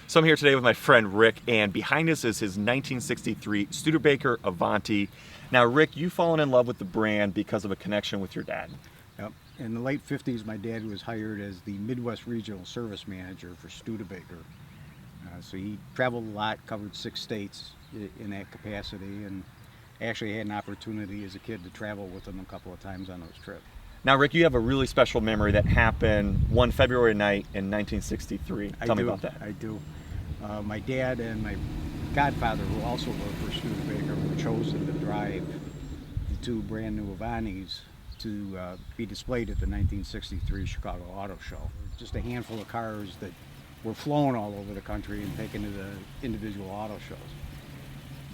So I'm here today with my friend Rick, and behind us is his 1963 Studebaker Avanti. Now, Rick, you've fallen in love with the brand because of a connection with your dad. Yep. In the late 50s, my dad was hired as the Midwest Regional Service Manager for Studebaker. So he traveled a lot, covered 6 states in that capacity, and actually had an opportunity as a kid to travel with him a couple of times on those trips. Now, Rick, you have a really special memory that happened one February night in 1963. Tell me about that. I do. My dad and my godfather, who also worked for Studebaker, were chosen to drive the 2 brand new Avantis to be displayed at the 1963 Chicago Auto Show. Just a handful of cars that were flown all over the country and taken to the individual auto shows.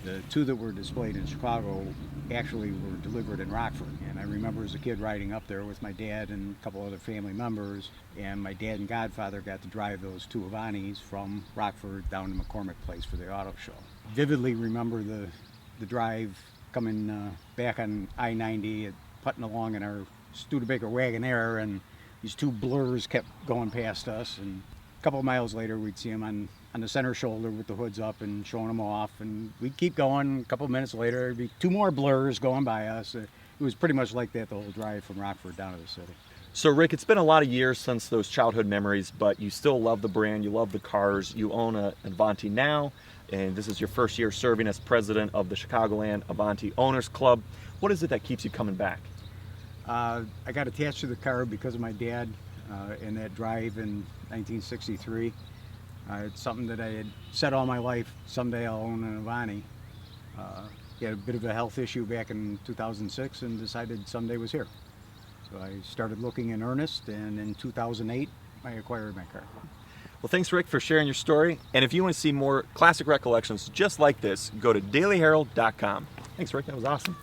The 2 that were displayed in Chicago actually were delivered in Rockford, and I remember as a kid riding up there with my dad and a couple other family members, and my dad and godfather got to drive those 2 Avantis from Rockford down to McCormick Place for the auto show. Vividly remember the drive coming back on I-90, putting along in our Studebaker Wagonaire, and these 2 blurs kept going past us, and a couple of miles later we'd see them on the center shoulder with the hoods up and showing them off, and we'd keep going. A couple of minutes later there'd be 2 more blurs going by us. It was pretty much like that the whole drive from Rockford down to the city. So, Rick, it's been a lot of years since those childhood memories, but you still love the brand, you love the cars, you own an Avanti now, and this is your first year serving as president of the Chicagoland Avanti Owners Club. What is it that keeps you coming back? I got attached to the car because of my dad and that drive in 1963. It's something that I had said all my life, someday I'll own an Avanti. He had a bit of a health issue back in 2006 and decided someday was here. So I started looking in earnest, and in 2008 I acquired my car. Well, thanks, Rick, for sharing your story. And if you want to see more classic recollections just like this, go to dailyherald.com. Thanks, Rick. That was awesome.